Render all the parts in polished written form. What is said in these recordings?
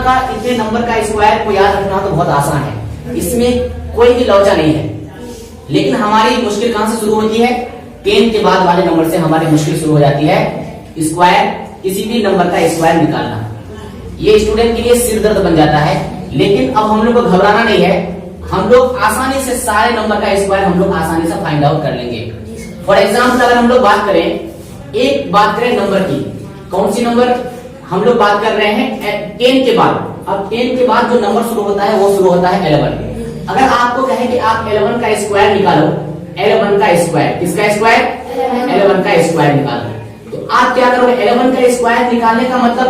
का इतने नंबर का स्क्वायर को याद रखना तो बहुत आसान है, इसमें कोई भी लौचा नहीं है। लेकिन हमारी मुश्किल कहां से शुरू होती है? 10 के बाद वाले नंबर से हमारी मुश्किल शुरू हो जाती है स्क्वायर, किसी भी नंबर का स्क्वायर निकालना। ये स्टूडेंट के लिए सिर दर्द बन जाता है। लेकिन अब हम लोग को घबराना नहीं है, हम लोग आसानी से सारे नंबर का स्क्वायर हम लोग आसानी से फाइंड आउट कर लेंगे। फॉर एग्जाम्पल अगर हम लोग बात करें, एक बात करें नंबर की, कौन सी नंबर हम लोग बात कर रहे हैं? 10 के बाद। अब 10 के बाद जो नंबर शुरू होता है वो शुरू होता है 11। अगर आपको कहे कि आप 11 का स्क्वायर निकालो, 11 का स्क्वायर, किसका स्क्वायर? 11 का स्क्वायर निकालो, तो आप क्या करोगे? 11 का स्क्वायर निकालने का मतलब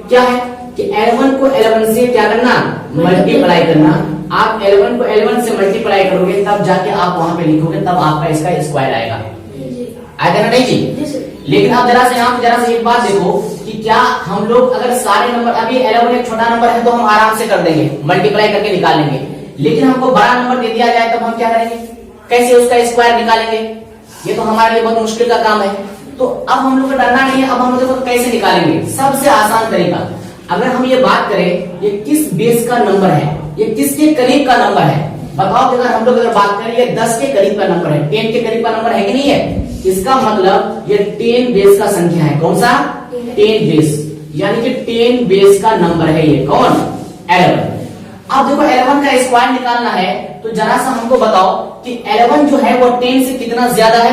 क्या है कि 11 को 11 से क्या करना? मल्टीप्लाई करना। आप 11 को 11 से मल्टीप्लाई करोगे तब जाके आप वहां पे लिखोगे, तब आपका इसका स्क्वायर आएगा। आएगा ना? नहीं जी। लेकिन आप जरा से एक बात देखो कि क्या हम लोग अगर सारे नंबर, अभी 11 एक छोटा नंबर है तो हम आराम से कर देंगे, मल्टीप्लाई करके निकाल लेंगे। लेकिन हमको बड़ा नंबर दे दिया जाए तब हम क्या करेंगे? कैसे उसका स्क्वायर निकालेंगे? ये तो हमारे लिए बहुत मुश्किल का काम है। तो अब हम लोग को डरना नहीं है। अब हम लोग कैसे निकालेंगे? सबसे आसान तरीका, अगर हम ये बात करें ये किस बेस का नंबर है, ये किसके करीब का नंबर है? बताओ कि अगर हम लोग बात करें ये 10 के करीब का नंबर है, 10 के करीब का नंबर है कि नहीं है? इसका मतलब ये 10 बेस का संख्या है। कौन सा? 10 बेस, यानी कि 10 बेस का नंबर है ये। कौन? 11। अब देखो 11 का स्क्वायर निकालना है तो जरा सा हमको बताओ कि 11 जो है वो 10 से कितना ज्यादा है?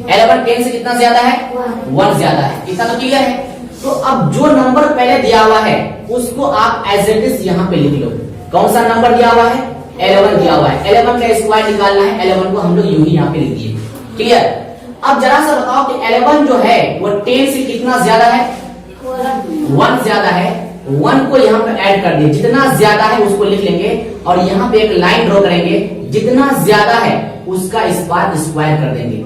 11 10 से कितना ज्यादा है? 1 ज्यादा है। इतना तो क्लियर है। तो अब जो नंबर पहले दिया हुआ है उसको आप एज इट इज यहाँ पे लिख लो। कौन सा नंबर दिया हुआ है? 11 दिया हुआ है। 11 का स्क्वायर निकालना है, 11 को हम लोग यूं ही यहाँ पे लिख दिए। क्लियर? अब जरा सा बताओ कि 11 जो है वो 10 से कितना ज्यादा है? 1 ज्यादा है। 1 को यहाँ पे ऐड कर दिए, जितना ज्यादा है उसको लिख लेंगे और यहाँ पे एक लाइन ड्रॉ करेंगे, जितना ज्यादा है उसका इस बार स्क्वायर कर देंगे।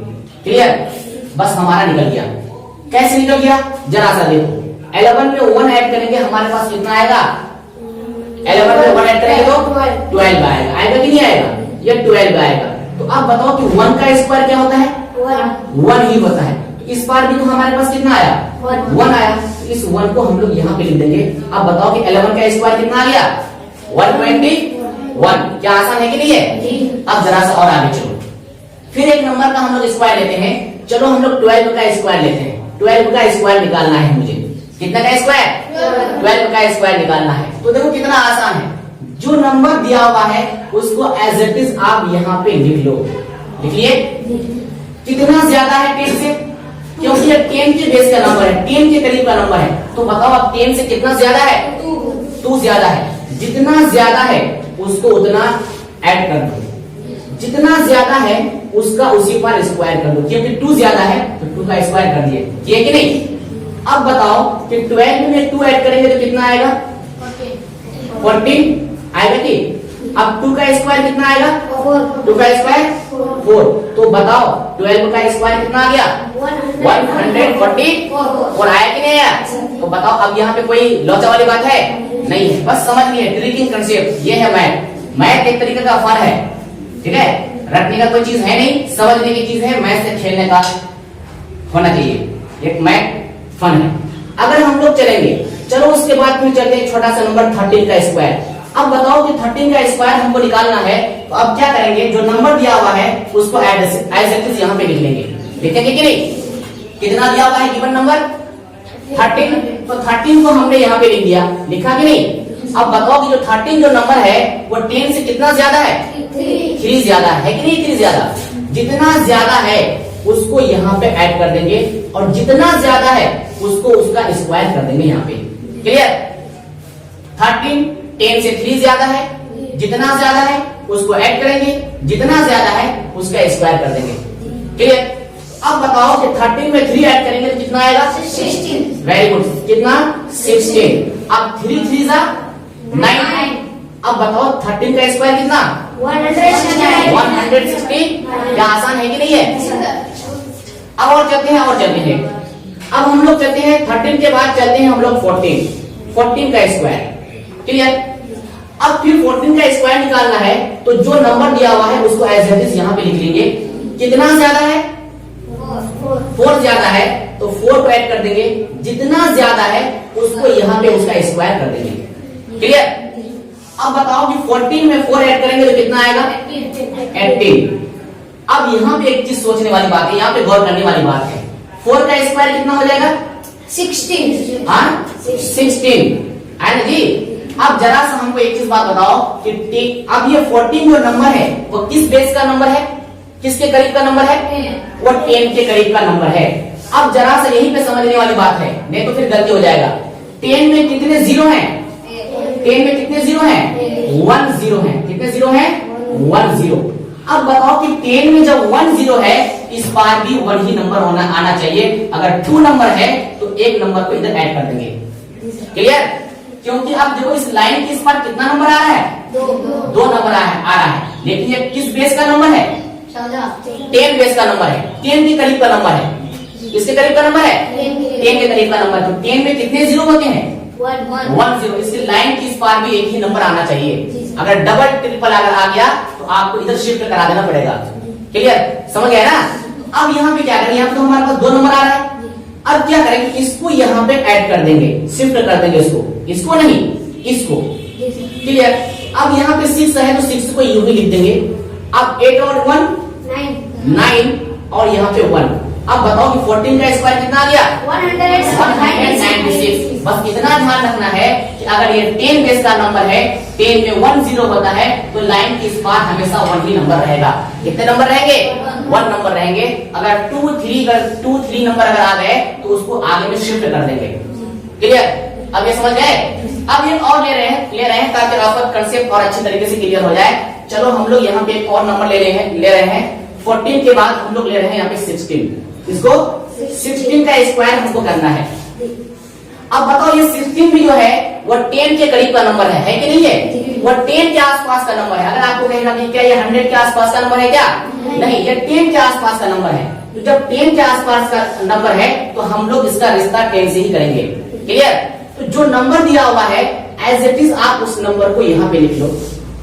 क्लियर? बस हमारा निकल गया। कैसे निकल गया? जरा सा देखो, 11 में 1 ऐड करेंगे, हमारे पास कितना आएगा? 11 में 1 ऐड करेंगे तो 12 आएगा। आएगा कि नहीं आएगा? ये 12 आएगा। तो अब बताओ कि 1 का स्क्वायर क्या होता है? 1 ही होता है। तो इस बार भी तो हमारे पास कितना आया? 1 आया। तो इस 1 को हम लोग यहाँ पे लिख देंगे। अब बताओ कि 11 का स्क्वायर कितना आ गया? 121। क्या आसान है कि नहीं है? अब जरा सा और आगे चलो, फिर एक नंबर का हम लोग स्क्वायर लेते हैं। चलो हम लोग 12 का स्क्वायर लेते हैं। 12 का स्क्वायर निकालना है मुझे। कितना का स्क्वायर? 12 का स्क्वायर निकालना है। तो देखो कितना आसान है, जो नंबर दिया हुआ है उसको एज इट इज आप यहाँ पे लिख लो। लिखिए कितना ज्यादा है 10 से, क्योंकि ये 10 के बेस का नंबर है, 10 के करीब का नंबर है। तो बताओ अब 10 से कितना ज्यादा है? 2 ज्यादा है। जितना ज्यादा है उसको उतना ऐड कर दो, जितना ज्यादा है उसका उसी पर स्क्वायर कर दो, क्योंकि 2 ज्यादा है तो 2 का स्क्वायर कर दिए। ये कि नहीं? अब बताओ कि 12 में 2 ऐड करेंगे तो कितना आएगा? 14 आएगा कि? अब 2 का स्क्वायर कितना आएगा? 2 का स्क्वायर 4। तो बताओ 12 का स्क्वायर कितना आ गया? 144 आया कि नहीं आया? तो बताओ अब यहाँ पे कोई लौचा वाली बात है? नहीं है। बस समझ लिए ट्रिकिंग कंसेप्ट। ये है मैथ। मैथ एक तरीके का फन है, ठीक है? रटने का कोई चीज है नहीं, समझने की चीज है। मैथ से खेलने का होना चाहिए, एक मैथ फन है। अगर हम लोग चलेंगे, चलो उसके बाद फिर चलते हैं छोटा सा नंबर 13 का स्क्वायर। अब बताओ कि 13 का स्क्वायर हमको निकालना है, तो अब क्या करेंगे? जो नंबर दिया हुआ है उसको एज इट इज यहाँ पे लिख लेंगे। लिखेंगे कि नहीं? कितना दिया हुआ है गिवन नंबर? 13। तो 13 को हमने यहाँ पे लिख दिया। लिखा कि नहीं? अब बताओ कि जो 13 जो नंबर है वो 10 से कितना ज्यादा है? 3 ज्यादा है कि नहीं? 3 ज्यादा। जितना ज्यादा है उसको यहाँ पे ऐड कर देंगे और जितना ज्यादा है उसको उसका स्क्वायर कर देंगे यहाँ पे। क्लियर? 13 10 से 3 ज्यादा है, जितना ज्यादा है उसको ऐड करेंगे, जितना ज्यादा है उसका स्क्वायर कर देंगे। क्लियर? अब बताओ कि 13 में 3 ऐड करेंगे तो कितना आएगा? 16। Very good. कितना? 16। अब 3 3 जा 9। अब बताओ 13 का स्क्वायर कितना? 160। क्या आसान है कि नहीं है? अब और चलते हैं। अब हम लोग चलते हैं 13 के बाद चलते हैं हम लोग 14 का स्क्वायर। क्लियर? अब फिर 14 का स्क्वायर निकालना है तो जो नंबर दिया हुआ है उसको एज इट इज यहाँ पे लिख लेंगे। कितना ज्यादा है? 4 ज्यादा है तो 4 को ऐड कर देंगे, जितना ज्यादा है उसको यहाँ पे उसका स्क्वायर कर देंगे। क्लियर? अब बताओ कि 14 में 4 ऐड करेंगे तो कितना आएगा? 18। अब यहाँ पे एक चीज सोचने वाली बात है, यहाँ पे गौर करने वाली बात है। 4 का स्क्वायर कितना हो जाएगा? 16। हाँ 16 है ना जी। अब जरा सा हमको एक चीज बात बताओ कि अब ये 14 जो नंबर है वो किस बेस का नंबर है? किसके करीब का नंबर है? वो 10 के करीब का नंबर है। अब जरा सा यहीं पे समझने वाली बात है, नहीं तो फिर गलती हो जाएगा। 10 में कितने जीरो हैं? 10 में कितने जीरो हैं? 1 जीरो है। कितने जीरो हैं? 1 जीरो। अब बताओ कि 10 में जब 1 जीरो है, इस बार भी 1 ही नंबर होना आना चाहिए। अगर 2 नंबर है तो एक नंबर को इधर ऐड कर देंगे। क्लियर? क्योंकि अब देखो इस लाइन के इस पार कितना नंबर आ रहा है? 2 नंबर आ रहा है। लेकिन ये किस बेस का नंबर है? 10 बेस का नंबर है। 10 के करीब का नंबर है। किसके करीब का नंबर है? 10 के करीब का नंबर। तो 10 में कितने जीरो होते हैं? 1 जीरो। इसकी लाइन की इस पार भी एक ही नंबर आना चाहिए। अगर डबल ट्रिपल अगर आ गया तो आपको इधर शिफ्ट करा देना पड़ेगा। क्लियर? समझ गया ना? अब यहाँ पे क्या करेंगे? यहाँ पे तो हमारे पास 2 नंबर आ रहा है। अब क्या करेंगे? इसको यहाँ पे ऐड कर देंगे, शिफ्ट कर देंगे इसको नहीं, इसको। क्लियर? अब यहाँ पे 6 है तो 6 को यूं ही लिख देंगे। अब 8 और 1 9 और यहाँ पे 1। अब बताओ कि 14 का स्क्वायर कितना आ गया? 196। बस इतना ध्यान रखना है कि अगर ये 10 बेस का नंबर है, 10 में 1 जीरो होता है तो लाइन के इस पार हमेशा 1 ही नंबर रहेगा। कितने नंबर रहेंगे? 1 नंबर रहेंगे। अगर 2 3 नंबर अगर आ गए तो उसको आगे में शिफ्ट कर देंगे। क्लियर? अब ये समझ गए? अब ये और ले रहे हैं ताकि आपका कंसेप्ट और अच्छे तरीके से क्लियर हो जाए। चलो हम लोग यहाँ पे एक और नंबर ले रहे हैं। 14 के बाद हम लोग ले रहे हैं यहाँ पे 16। इसको 16 का स्क्वायर हमको करना है। अब बताओ ये 16 भी जो है वो 10 के करीब का नंबर है कि नहीं है? वो 10 के आसपास का नंबर है। अगर आपको कहेगा कि क्या ये 100 के आसपास का नंबर है क्या? नहीं, ये 10 के आसपास का नंबर है। तो जब 10 के आसपास का नंबर है तो हम लोग इसका रिश्ता 10 से ही करेंगे। क्लियर? तो जो नंबर दिया हुआ है एज इट इज आप उस नंबर को यहाँ पे लिख लो।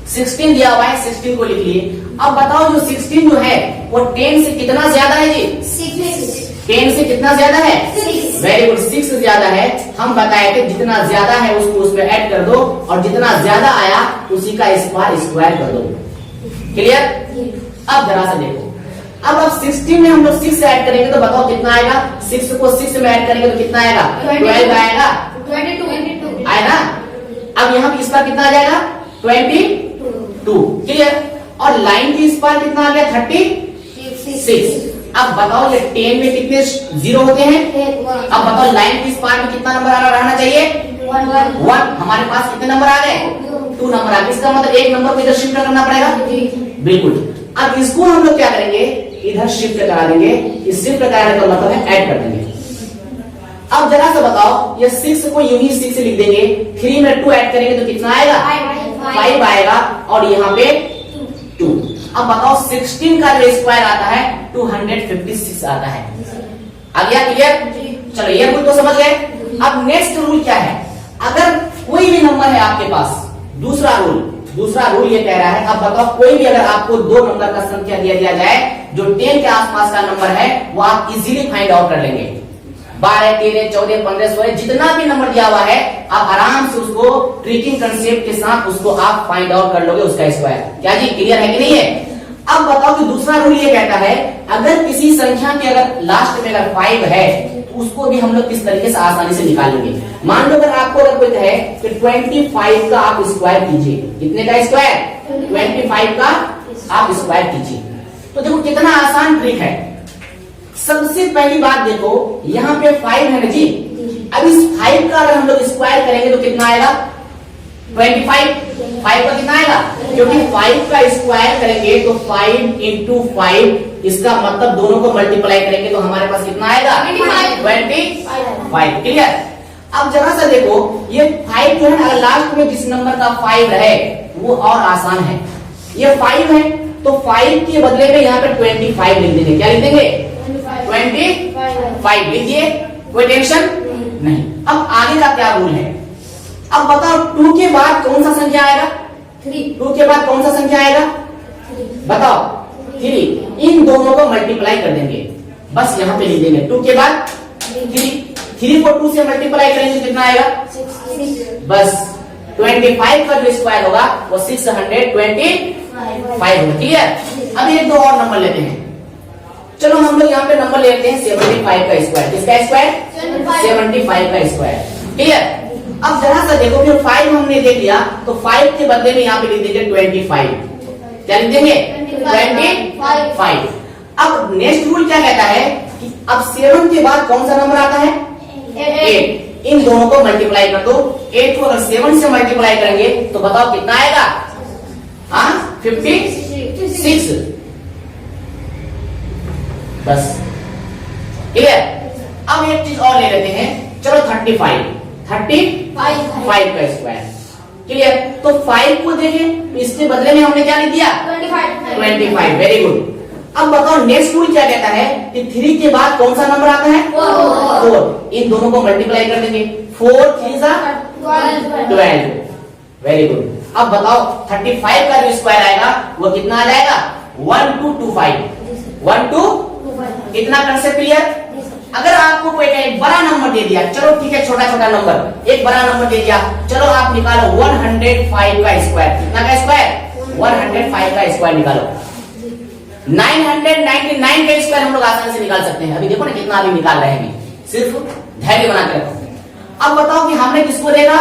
16 दिया हुआ है, 16 को लिख लिए। अब बताओ जो 16 जो है वो 10 से कितना ज्यादा है जी? 10 से कितना ज्यादा है? 6। वेरी गुड, 6 से ज्यादा है। हम बताए थे जितना ज्यादा है उसको उसमें ऐड कर दो और जितना ज्यादा आया उसी का स्क्वायर कर दो। क्लियर? अब जरा सा देखो, अब 16 में हम लोग 6 ऐड करेंगे तो बताओ कितना आएगा? 6 को 6 में ऐड करेंगे तो कितना आएगा? 12 आएगा। 22 आए ना? अब यहाँ पे इस पर कितना आ जाएगा? 22। क्लियर? और लाइन की इस पर कितना आ गया? 36। अब बताओ ये 10 में कितने जीरो होते हैं? अब बताओ लाइन की इस पार में कितना नंबर रहना चाहिए? 1। हमारे पास कितने नंबर आ गए? 2 नंबर आ गए। इसका मतलब एक नंबर को इधर शिफ्ट करना पड़ेगा। बिल्कुल। अब इसको हम लोग क्या करेंगे? इधर शिफ्ट करा देंगे। इस शिफ्ट कराने का मतलब है ऐड कर देंगे। अब जरा सा बताओ ये 6 को यूं ही 6 से लिख देंगे। 3 में 2 ऐड करेंगे तो कितना आएगा? 5 आएगा और यहाँ पे 2। अब बताओ 16 का जो स्क्वायर आता है 256 आता है। आ गया? क्लियर? चलो ये रूल तो समझ गए। अब नेक्स्ट रूल क्या है? अगर कोई भी नंबर है आपके पास, दूसरा रूल ये कह रहा है, अब बताओ कोई भी अगर आपको 2 नंबर का संख्या दिया जाए जो 10 के आसपास का नंबर है वो आप इजीली फाइंड आउट कर लेंगे। 12 13 14 15 16 जितना भी नंबर दिया हुआ है आप आराम से उसको ट्रिकिंग कंसेप्ट के साथ उसको आप फाइंड आउट कर लोगे उसका स्क्वायर। क्या जी क्लियर है कि नहीं है? अब बताओ कि दूसरा रूल ये कहता है अगर किसी संख्या के अगर लास्ट में अगर 5 है तो उसको भी हम लोग किस तरीके से आसानी से निकालेंगे। मान लो अगर आपको अगर कोई कहे कि 25 का आप स्क्वायर कीजिए। कितने का स्क्वायर? 25 का आप स्क्वायर कीजिए। तो देखो कितना आसान ट्रिक है। सबसे पहली बात देखो यहाँ पे 5 है ना जी। अब इस 5 का अगर हम लोग स्क्वायर करेंगे तो कितना आएगा? 25। 5 का कितना आएगा? क्योंकि 5 का स्क्वायर करेंगे तो 5 into 5 इसका मतलब दोनों को मल्टीप्लाई करेंगे तो हमारे पास कितना आएगा? 25। क्लियर? अब जरा सा देखो ये 5 जो है अगर लास्ट में जिस नंबर का 5 रहे वो और आसान है। ये 5 है तो 5 के बदले में यहाँ पे 25 लिख देंगे। क्या लिख देंगे? 25 लिखिए, कोई टेंशन नहीं। अब आगे का क्या रूल है? अब बताओ 2 के बाद कौन सा संख्या आएगा? 2 के बाद कौन सा संख्या आएगा? बताओ 3। इन दोनों को मल्टीप्लाई कर देंगे। बस यहाँ पे लिख देंगे 2 के बाद 3। 3 को 2 से मल्टीप्लाई करेंगे तो कितना आएगा? 6 बस 25 का जो स्क्वायर होगा वो 625 होगा। क्लियर? अब एक दो और नंबर लेते हैं। चलो हम लोग यहाँ पे नंबर लेते हैं 75 का स्क्वायर। किसका स्क्वायर? 75 का स्क्वायर। क्लियर? अब जरा सा देखो कि 5 हमने दे दिया तो 5 के बदले में यहाँ पे लिख दीजिए 25। क्या लिख देंगे? 25। अब नेक्स्ट रूल क्या कहता है कि अब 7 के बाद कौन सा नंबर आता है? 8। इन दोनों को मल्टीप्लाई कर दो। 8 को अगर 7 से मल्टीप्लाई करेंगे तो बताओ कितना आएगा? 56। बस क्लियर? अब एक चीज और ले लेते हैं। चलो 35 का स्क्वायर। क्लियर? तो 5 को देखें तो इसके बदले में हमने क्या लिख दिया? 25। Very good. अब बताओ नेक्स्ट रूल क्या कहता है कि 3 के बाद कौन सा नंबर आता है? 4। इन दोनों को मल्टीप्लाई कर देंगे। 4 3 12। Very good. अब बताओ 35 का जो स्क्वायर आएगा वो कितना आ जाएगा? 1225। 12 इतना कंसेप्ट क्लियर? अगर आपको कोई एक बड़ा नंबर दे दिया, चलो ठीक है, छोटा छोटा नंबर, एक बड़ा नंबर दे दिया, चलो आप निकालो 105 का स्क्वायर। कितना का स्क्वायर? 105 का स्क्वायर निकालो। 999 का स्क्वायर हम लोग आसानी से निकाल सकते हैं। अभी देखो ना कितना अभी निकाल रहे हैं, सिर्फ धैर्य बना के रखो। अब बताओ कि हमने किसको देखा?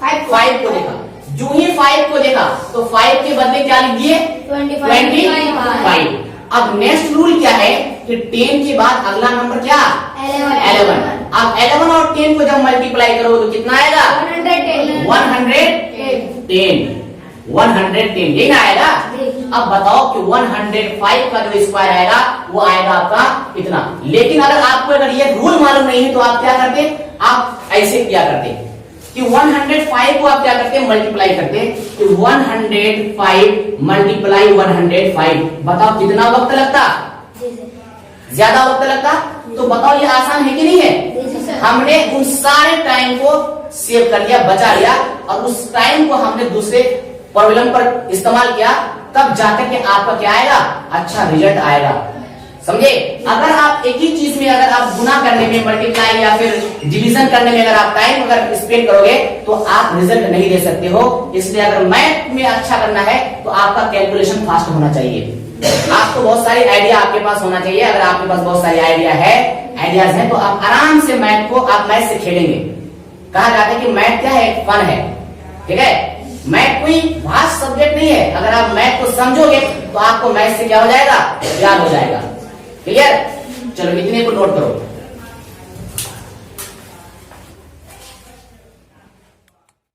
5 को देखा। जो ही 5 को देखा तो 5 के बदले क्या लिख दिए? 25। अब नेक्स्ट रूल क्या है कि 10 के बाद अगला नंबर क्या? 11। अब 11 और 10 को जब मल्टीप्लाई करो तो कितना आएगा? 110 यही ना आएगा? अब बताओ कि 105 का जो स्क्वायर आएगा वो आएगा आपका इतना। लेकिन अगर आपको अगर ये रूल मालूम नहीं है तो आप क्या करते? आप ऐसे किया करते कि 105 को आप क्या करते? मल्टीप्लाई करते कि 105 मल्टीप्लाई 105। बताओ कितना वक्त लगता? ज्यादा वक्त लगता? तो बताओ ये आसान है कि नहीं है? हमने उन सारे टाइम को सेव कर लिया, बचा लिया, और उस टाइम को हमने दूसरे प्रॉब्लम पर इस्तेमाल किया, तब जाकर के आपका क्या आएगा? अच्छा रिजल्ट आएगा। समझे? अगर आप एक ही चीज में अगर आप गुना करने में, मल्टीप्लाई या फिर डिवीजन करने में अगर आप टाइम अगर स्पेंड करोगे तो आप रिजल्ट नहीं दे सकते हो। इसलिए अगर मैथ में अच्छा करना है तो आपका कैलकुलेशन फास्ट होना चाहिए। आपको बहुत सारी आइडिया आपके पास होना चाहिए। अगर आपके पास बहुत सारी आइडियाज है तो आप आराम से मैथ को आप मैथ से खेलेंगे। कहा जाता है कि मैथ क्या है? फन है। ठीक है? मैथ कोई भास्ट सब्जेक्ट नहीं है। अगर आप मैथ को समझोगे तो आपको मैथ से क्या हो जाएगा? याद हो जाएगा। क्लियर? चलो इतने को नोट करो।